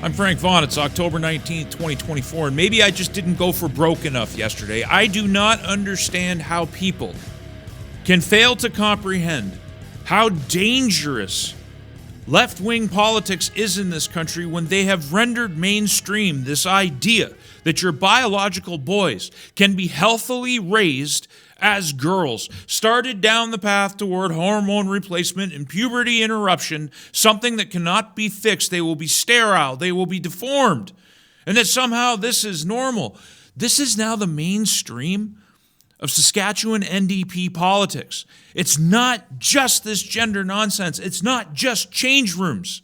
I'm Frank Vaughn. It's October 19th, 2024, and maybe I just didn't go for broke enough yesterday. I do not understand how people can fail to comprehend how dangerous left-wing politics is in this country when they have rendered mainstream this idea that your biological boys can be healthily raised as girls, started down the path toward hormone replacement and puberty interruption, something that cannot be fixed. They will be sterile, they will be deformed, and that somehow this is normal. This is now the mainstream of Saskatchewan NDP politics. It's not just this gender nonsense. It's not just change rooms.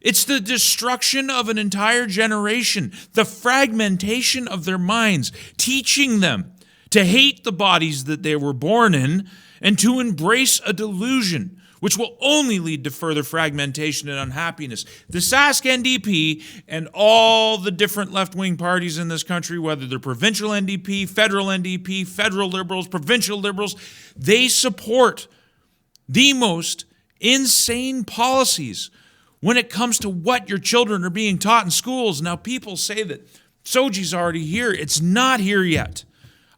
It's the destruction of an entire generation, the fragmentation of their minds, teaching them to hate the bodies that they were born in and to embrace a delusion, which will only lead to further fragmentation and unhappiness. The Sask NDP and all the different left-wing parties in this country, whether they're provincial NDP, federal Liberals, provincial Liberals, they support the most insane policies when it comes to what your children are being taught in schools. Now, people say that SOGI's already here. It's not here yet.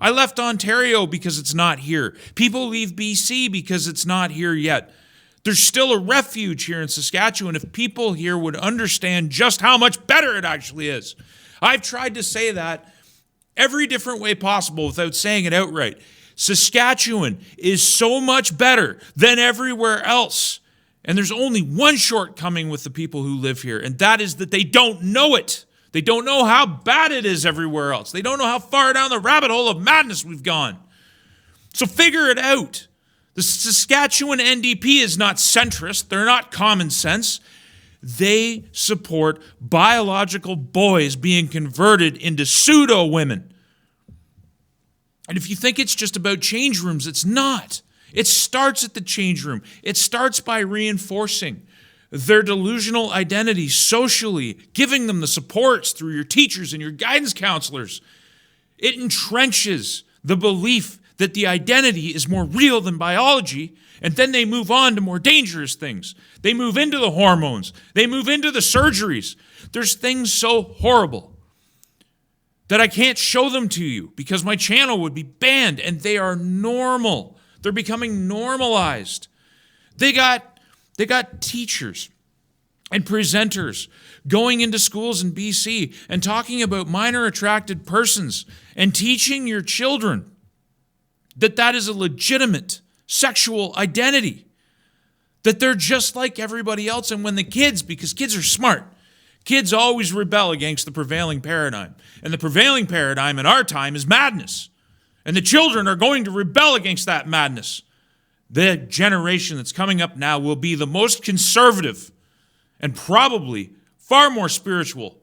I left Ontario because it's not here. People leave BC because it's not here yet. There's still a refuge here in Saskatchewan if people here would understand just how much better it actually is. I've tried to say that every different way possible without saying it outright. Saskatchewan is so much better than everywhere else. And there's only one shortcoming with the people who live here, and that is that they don't know it. They don't know how bad it is everywhere else. They don't know how far down the rabbit hole of madness we've gone. So figure it out. The Saskatchewan NDP is not centrist. They're not common sense. They support biological boys being converted into pseudo-women. And if you think it's just about change rooms, it's not. It starts at the change room. It starts by reinforcing their delusional identity socially, giving them the supports through your teachers and your guidance counselors. It entrenches the belief that the identity is more real than biology, and then they move on to more dangerous things. They move into the hormones. They move into the surgeries. There's things so horrible that I can't show them to you because my channel would be banned, and they are normal. They're becoming normalized. They got teachers and presenters going into schools in BC and talking about minor attracted persons and teaching your children that that is a legitimate sexual identity, that they're just like everybody else. And when the kids, because kids are smart, kids always rebel against the prevailing paradigm. And the prevailing paradigm in our time is madness. And the children are going to rebel against that madness. The generation that's coming up now will be the most conservative and probably far more spiritual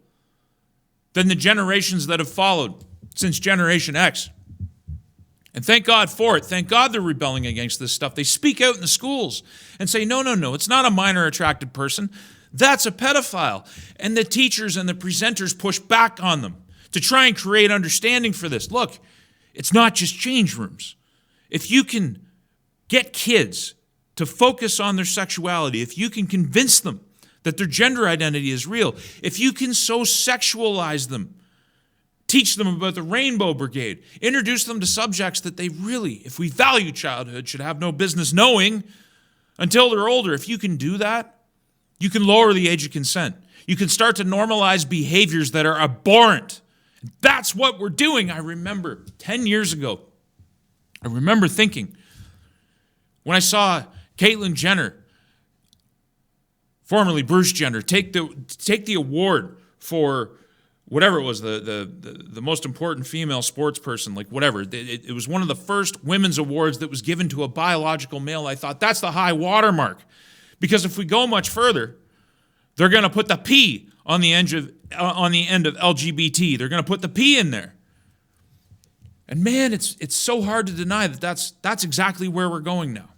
than the generations that have followed since Generation X. And thank God for it. Thank God they're rebelling against this stuff. They speak out in the schools and say, no, it's not a minor attracted person. That's a pedophile. And the teachers and the presenters push back on them to try and create understanding for this. Look, it's not just change rooms. If you can get kids to focus on their sexuality, if you can convince them that their gender identity is real, if you can so sexualize them, teach them about the Rainbow Brigade, introduce them to subjects that they really, if we value childhood, should have no business knowing until they're older. If you can do that, you can lower the age of consent. You can start to normalize behaviors that are abhorrent. That's what we're doing. I remember 10 years ago, I remember thinking, when I saw Caitlyn Jenner, formerly Bruce Jenner, take the award for whatever it was, the most important female sports person, like whatever. It was one of the first women's awards that was given to a biological male. I thought, that's the high watermark. Because if we go much further, they're going to put the P on the end of LGBT. They're going to put the P in there. And man, it's so hard to deny that that's exactly where we're going now.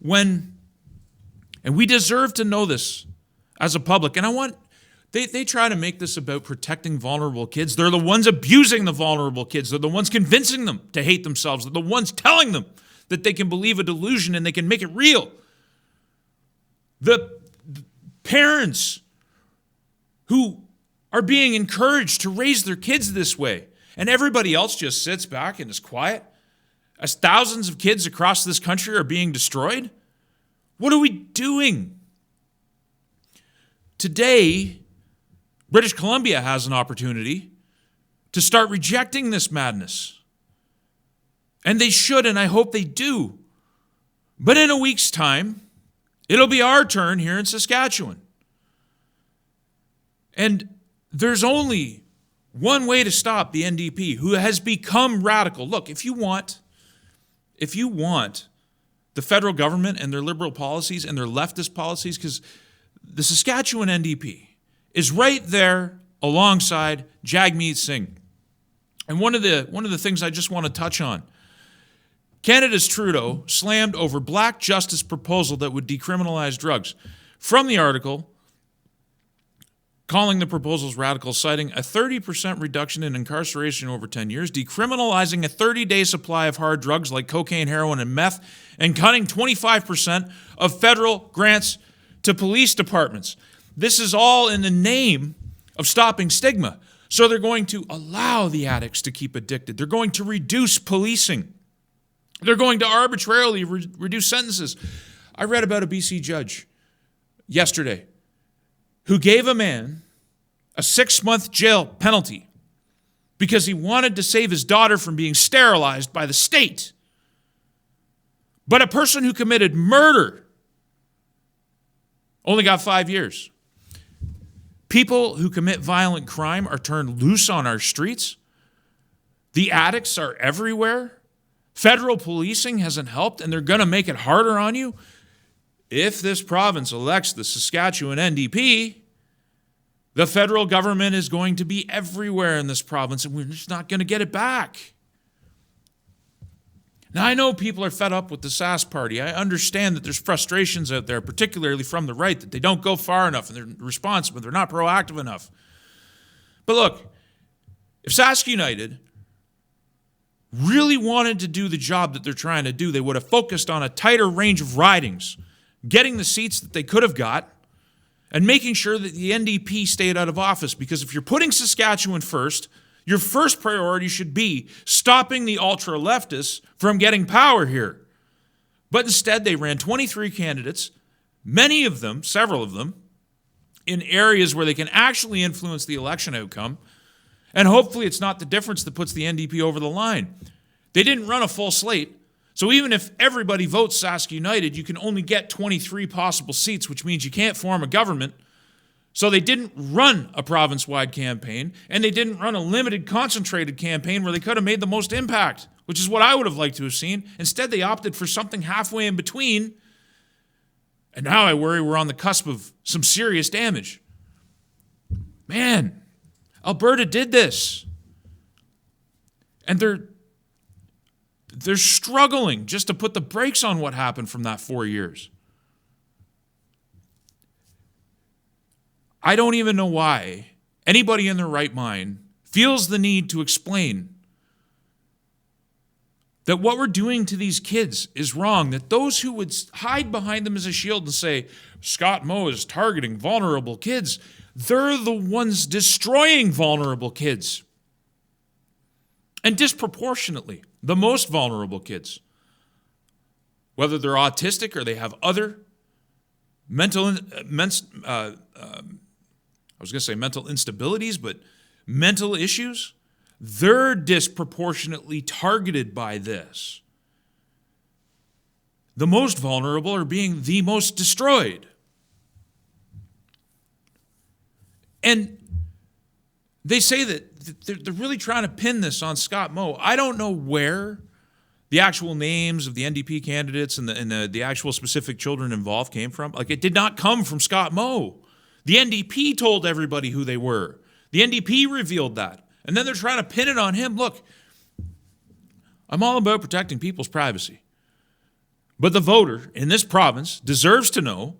And we deserve to know this as a public. And they try to make this about protecting vulnerable kids. They're the ones abusing the vulnerable kids. They're the ones convincing them to hate themselves. They're the ones telling them that they can believe a delusion and they can make it real. The parents who are being encouraged to raise their kids this way. And everybody else just sits back and is quiet as thousands of kids across this country are being destroyed. What are we doing? Today, British Columbia has an opportunity to start rejecting this madness. And they should, and I hope they do. But in a week's time, it'll be our turn here in Saskatchewan. And there's only one way to stop the NDP, who has become radical. Look, if you want the federal government and their liberal policies and their leftist policies, because the Saskatchewan NDP is right there alongside Jagmeet Singh. And one of the things I just want to touch on, Canada's Trudeau slammed over Black Justice proposal that would decriminalize drugs. From the article, calling the proposals radical, citing a 30% reduction in incarceration over 10 years, decriminalizing a 30-day supply of hard drugs like cocaine, heroin, and meth, and cutting 25% of federal grants to police departments. This is all in the name of stopping stigma. So they're going to allow the addicts to keep addicted. They're going to reduce policing. They're going to arbitrarily reduce sentences. I read about a BC judge yesterday who gave a man a 6-month jail penalty because he wanted to save his daughter from being sterilized by the state. But a person who committed murder only got 5 years. People who commit violent crime are turned loose on our streets. The addicts are everywhere. Federal policing hasn't helped, and they're going to make it harder on you. If this province elects the Saskatchewan NDP, the federal government is going to be everywhere in this province, and we're just not going to get it back. Now, I know people are fed up with the Sask Party. I understand that there's frustrations out there, particularly from the right, that they don't go far enough and they're responsive, they're not proactive enough. But look, if Sask United really wanted to do the job that they're trying to do, they would have focused on a tighter range of ridings, getting the seats that they could have got, and making sure that the NDP stayed out of office. Because if you're putting Saskatchewan first, your first priority should be stopping the ultra-leftists from getting power here. But instead, they ran 23 candidates, many of them, several of them, in areas where they can actually influence the election outcome. And hopefully it's not the difference that puts the NDP over the line. They didn't run a full slate. So even if everybody votes Sask United, you can only get 23 possible seats, which means you can't form a government. So they didn't run a province-wide campaign, and they didn't run a limited, concentrated campaign where they could have made the most impact, which is what I would have liked to have seen. Instead, they opted for something halfway in between. And now I worry we're on the cusp of some serious damage. Man, Alberta did this. And they're struggling just to put the brakes on what happened from that 4 years. I don't even know why anybody in their right mind feels the need to explain that what we're doing to these kids is wrong, that those who would hide behind them as a shield and say, Scott Moe is targeting vulnerable kids, they're the ones destroying vulnerable kids. And disproportionately, the most vulnerable kids. Whether they're autistic or they have other mental instabilities, but mental issues, they're disproportionately targeted by this. The most vulnerable are being the most destroyed. And they say that they're really trying to pin this on Scott Moe. I don't know where the actual names of the NDP candidates and the actual specific children involved came from. Like, it did not come from Scott Moe. The NDP told everybody who they were. The NDP revealed that. And then they're trying to pin it on him. Look, I'm all about protecting people's privacy. But the voter in this province deserves to know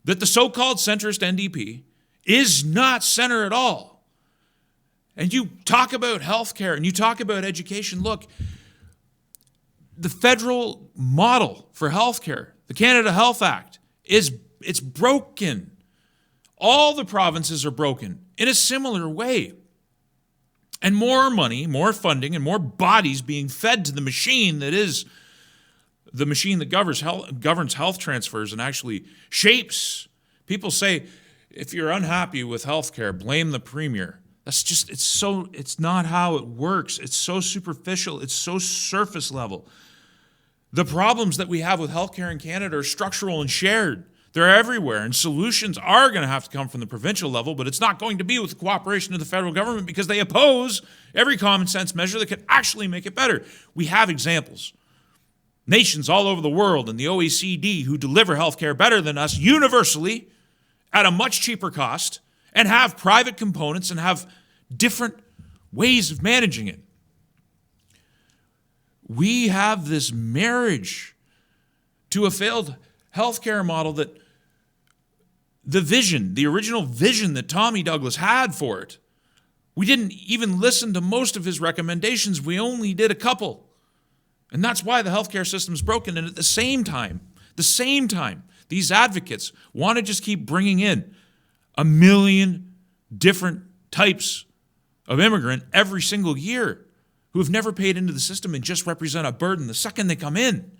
that the so-called centrist NDP is not center at all. And you talk about healthcare and you talk about education. Look, the federal model for healthcare, the Canada Health Act, it's broken. All the provinces are broken in a similar way. And more money, more funding, and more bodies being fed to the machine that is the machine that governs health transfers and actually shapes. People say, if you're unhappy with healthcare, blame the premier. It's not how it works. It's so superficial. It's so surface level. The problems that we have with healthcare in Canada are structural and shared. They're everywhere, and solutions are going to have to come from the provincial level, but it's not going to be with the cooperation of the federal government because they oppose every common sense measure that could actually make it better. We have examples. Nations all over the world and the OECD who deliver healthcare better than us universally at a much cheaper cost and have private components and have different ways of managing it. We have this marriage to a failed healthcare model that the original vision that Tommy Douglas had for it, we didn't even listen to most of his recommendations. We only did a couple. And that's why the healthcare system is broken. And at the same time, these advocates want to just keep bringing in 1 million different types of immigrant every single year who have never paid into the system and just represent a burden the second they come in.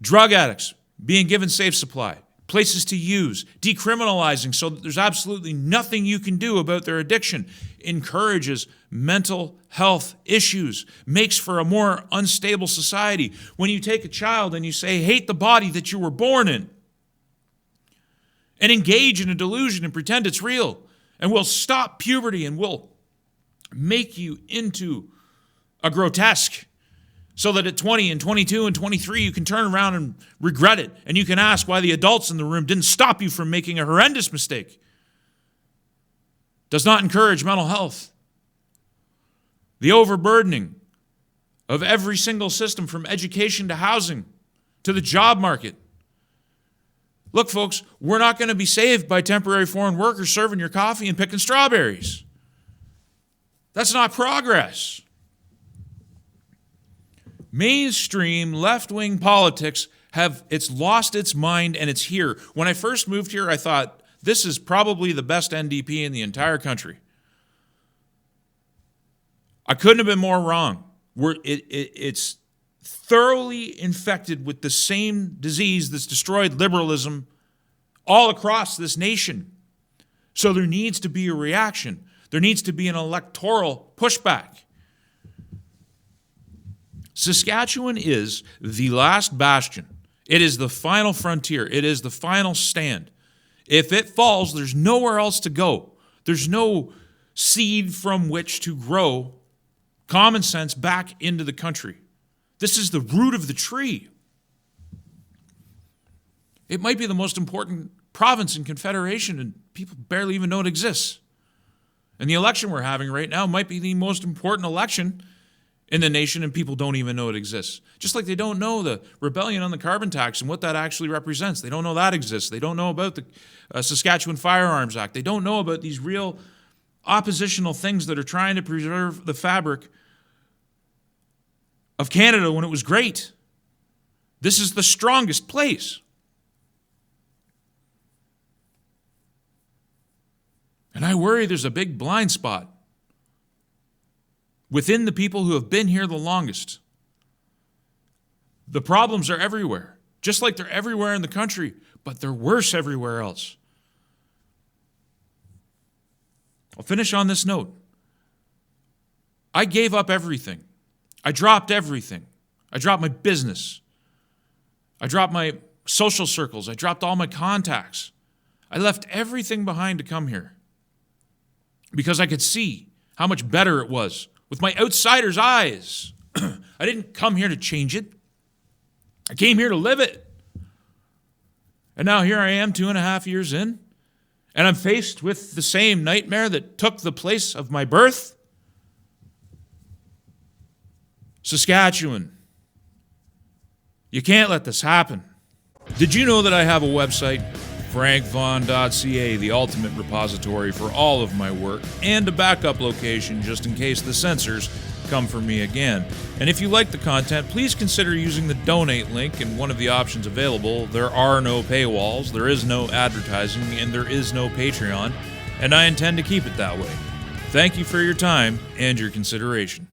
Drug addicts being given safe supply, places to use, decriminalizing so that there's absolutely nothing you can do about their addiction, encourages mental health issues, makes for a more unstable society. When you take a child and you say, hate the body that you were born in, and engage in a delusion and pretend it's real, and we'll stop puberty and we'll make you into a grotesque, so that at 20 and 22 and 23, you can turn around and regret it. And you can ask why the adults in the room didn't stop you from making a horrendous mistake. Does not encourage mental health. The overburdening of every single system from education to housing to the job market. Look, folks, we're not going to be saved by temporary foreign workers serving your coffee and picking strawberries. That's not progress. Mainstream left-wing politics it's lost its mind and it's here. When I first moved here, I thought, this is probably the best NDP in the entire country. I couldn't have been more wrong. It's thoroughly infected with the same disease that's destroyed liberalism all across this nation. So there needs to be a reaction. There needs to be an electoral pushback. Saskatchewan is the last bastion. It is the final frontier. It is the final stand. If it falls, there's nowhere else to go. There's no seed from which to grow common sense back into the country. This is the root of the tree. It might be the most important province in Confederation, and people barely even know it exists. And the election we're having right now might be the most important election in the nation, and people don't even know it exists. Just like they don't know the rebellion on the carbon tax and what that actually represents. They don't know that exists. They don't know about the Saskatchewan Firearms Act. They don't know about these real oppositional things that are trying to preserve the fabric of Canada when it was great. This is the strongest place. And I worry there's a big blind spot within the people who have been here the longest. The problems are everywhere, just like they're everywhere in the country, but they're worse everywhere else. I'll finish on this note. I gave up everything. I dropped everything. I dropped my business. I dropped my social circles. I dropped all my contacts. I left everything behind to come here because I could see how much better it was with my outsider's eyes. I didn't come here to change it. I came here to live it. And now here I am 2.5 years in, and I'm faced with the same nightmare that took the place of my birth. Saskatchewan, you can't let this happen. Did you know that I have a website, frankvaughan.ca, the ultimate repository for all of my work, and a backup location just in case the censors come for me again. And if you like the content, please consider using the donate link in one of the options available. There are no paywalls, there is no advertising, and there is no Patreon, and I intend to keep it that way. Thank you for your time and your consideration.